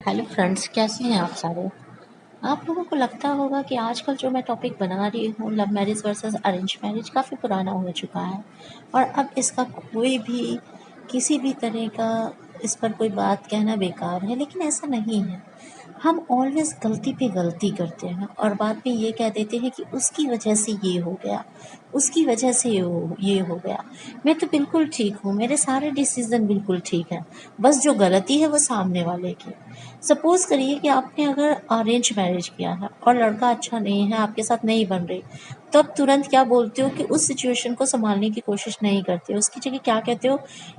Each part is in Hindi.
हेलो फ्रेंड्स, कैसे हैं आप सारे। आप लोगों को लगता होगा कि आजकल जो मैं टॉपिक बना रही हूँ, love marriage versus arrange marriage, काफ़ी पुराना हो चुका है और अब इसका कोई भी किसी भी तरह का इस पर कोई बात कहना बेकार है। लेकिन ऐसा नहीं है। हम ऑलवेज गलती पे गलती करते हैं और बाद में ये कह देते हैं कि उसकी वजह से ये हो गया, उसकी वजह से ये हो गया। मैं तो बिल्कुल ठीक हूँ, मेरे सारे डिसीजन बिल्कुल ठीक हैं, बस जो गलती है वो सामने वाले की। सपोज करिए कि आपने अगर अरेंज मैरिज किया है और लड़का अच्छा नहीं है, आपके साथ नहीं बन रही, तो आप तुरंत क्या बोलते हो कि उस सिचुएशन को संभालने की कोशिश नहीं करते हो। उसकी जगह क्या कहते हो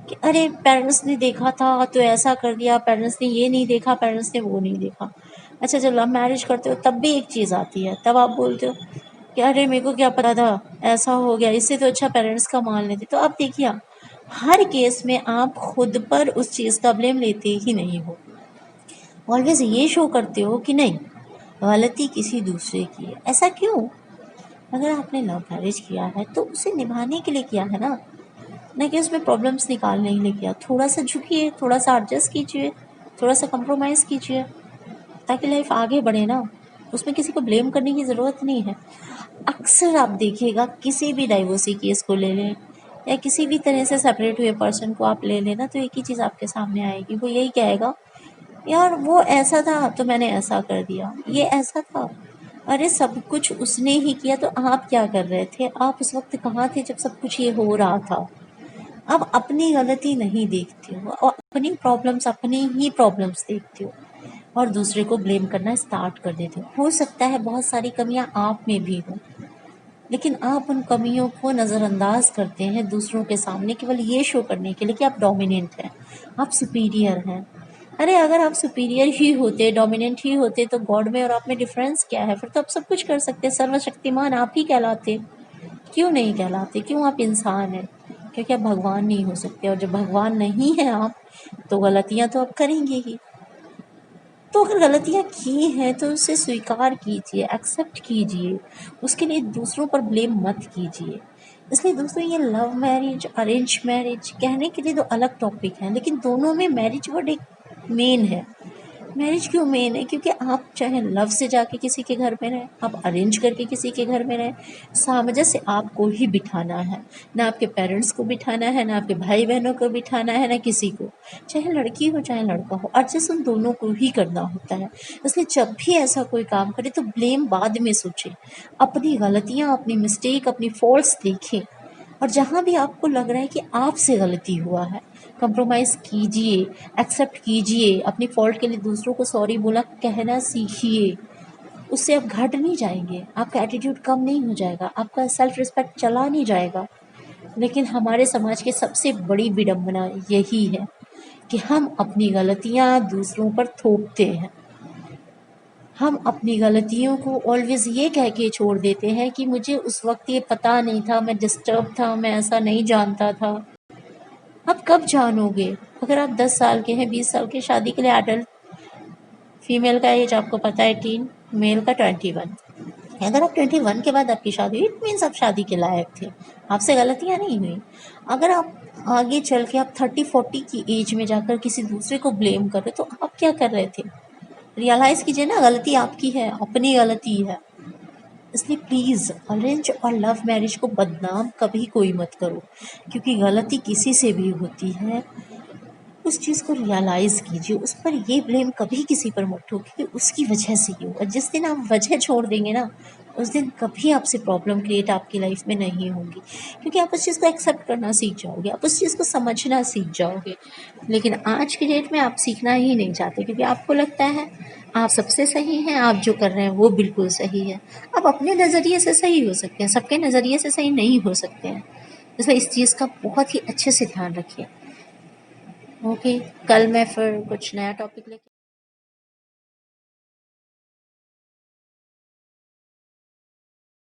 कि अरे पेरेंट्स ने देखा था तो ऐसा कर दिया, पेरेंट्स ने ये नहीं देखा, पेरेंट्स ने वो नहीं देखा। अच्छा, जब लव मैरिज करते हो तब भी एक चीज़ आती है, तब आप बोलते हो कि अरे मेरे को क्या पता था, ऐसा हो गया, इससे तो अच्छा पेरेंट्स का मान लेते। तो अब देखिए, हर केस में आप खुद पर उस चीज़ का ब्लेम लेते ही नहीं हो, ऑलवेज ये शो करते हो कि नहीं, गलती किसी दूसरे की है। ऐसा क्यों? अगर आपने लव मैरिज किया है तो उसे निभाने के लिए किया है ना कि उसमें प्रॉब्लम्स निकालने के लिए किया। थोड़ा सा झुकिए, थोड़ा सा एडजस्ट कीजिए, थोड़ा सा कंप्रोमाइज़ कीजिए ताकि लाइफ आगे बढ़े ना। उसमें किसी को ब्लेम करने की ज़रूरत नहीं है। अक्सर आप देखिएगा, किसी भी डाइवोर्सी केस को ले लें या किसी भी तरह से सेपरेट हुए पर्सन को आप ले लेना, तो एक ही चीज़ आपके सामने आएगी। वो यही कहेगा, यार वो ऐसा था तो मैंने ऐसा कर दिया, ये ऐसा था। अरे सब कुछ उसने ही किया, तो आप क्या कर रहे थे? आप उस वक्त कहाँ थे जब सब कुछ ये हो रहा था? आप अपनी गलती नहीं देखते हो और अपनी प्रॉब्लम्स, अपनी ही प्रॉब्लम्स देखते हो और दूसरे को ब्लेम करना स्टार्ट कर देते हो सकता है बहुत सारी कमियां आप में भी हो, लेकिन आप उन कमियों को नज़रअंदाज करते हैं दूसरों के सामने, केवल ये शो करने के लिए कि आप डोमिनेंट हैं, आप सुपीरियर हैं। अरे अगर आप सुपीरियर ही होते, डोमिनेंट ही होते, तो गॉड में और आप में डिफरेंस क्या है? फिर तो आप सब कुछ कर सकते, सर्वशक्तिमान आप ही कहलाते। क्यों नहीं कहलाते? क्यों आप इंसान हैं? क्योंकि आप भगवान नहीं हो सकते, और जब भगवान नहीं हैं आप, तो गलतियां तो आप करेंगे ही। तो अगर गलतियाँ की हैं तो उसे स्वीकार कीजिए, एक्सेप्ट कीजिए, उसके लिए दूसरों पर ब्लेम मत कीजिए। इसलिए दोस्तों, ये लव मैरिज, अरेंज मैरिज कहने के लिए तो अलग टॉपिक है, लेकिन दोनों में मैरिज वर्ड एक मेन है। मैरिज क्यों मेन है? क्योंकि आप चाहे लव से जाके किसी के घर में रहें, आप अरेंज करके किसी के घर में रहें, सामंजस्य आपको ही बिठाना है। ना आपके पेरेंट्स को बिठाना है, ना आपके भाई बहनों को बिठाना है, ना किसी को। चाहे लड़की हो चाहे लड़का हो, एडजस्ट उन दोनों को ही करना होता है। इसलिए जब भी ऐसा कोई काम करे तो ब्लेम बाद में सोचें, अपनी गलतियाँ, अपनी मिस्टेक, अपनी फॉल्ट्स देखें, और जहाँ भी आपको लग रहा है कि आपसे गलती हुआ है, कंप्रोमाइज़ कीजिए, एक्सेप्ट कीजिए, अपनी फॉल्ट के लिए दूसरों को सॉरी बोला कहना सीखिए। उससे आप घट नहीं जाएंगे, आपका एटीट्यूड कम नहीं हो जाएगा, आपका सेल्फ रिस्पेक्ट चला नहीं जाएगा। लेकिन हमारे समाज की सबसे बड़ी विडंबना यही है कि हम अपनी गलतियाँ दूसरों पर थोपते हैं। हम अपनी गलतियों को ऑलवेज ये कह के छोड़ देते हैं कि मुझे उस वक्त ये पता नहीं था, मैं डिस्टर्ब था, मैं ऐसा नहीं जानता था। आप कब जानोगे? अगर आप 10 साल के हैं, 20 साल के, शादी के लिए एडल्ट, फीमेल का एज आपको पता है 18, मेल का 21। अगर आप 21 के बाद आपकी शादी हुई, इट मीन्स आप शादी के लायक थे, आपसे गलतियाँ नहीं हुई। अगर आप आगे चल के आप 30-40 की एज में जाकर किसी दूसरे को ब्लेम कर रहे, तो आप क्या कर रहे थे? रियलाइज़ कीजिए ना, गलती आपकी है, अपनी गलती है। इसलिए प्लीज़, अरेंज और लव मैरिज को बदनाम कभी कोई मत करो, क्योंकि गलती किसी से भी होती है। उस चीज़ को रियलाइज़ कीजिए, उस पर ये ब्लेम कभी किसी पर मत ठोकिए कि उसकी वजह से ये हुआ। जिस दिन आप वजह छोड़ देंगे ना, उस दिन कभी आपसे प्रॉब्लम क्रिएट आपकी लाइफ में नहीं होगी, क्योंकि आप उस चीज़ को एक्सेप्ट करना सीख जाओगे, आप उस चीज़ को समझना सीख जाओगे। लेकिन आज की डेट में आप सीखना ही नहीं चाहते, क्योंकि आपको लगता है आप सबसे सही हैं, आप जो कर रहे हैं वो बिल्कुल सही है। आप अपने नज़रिए से सही हो सकते हैं, सबके नज़रिए से सही नहीं हो सकते हैं। इसलिए इस चीज़ का बहुत ही अच्छे से ध्यान रखिए। ओके, कल मैं फिर कुछ नया टॉपिक लेके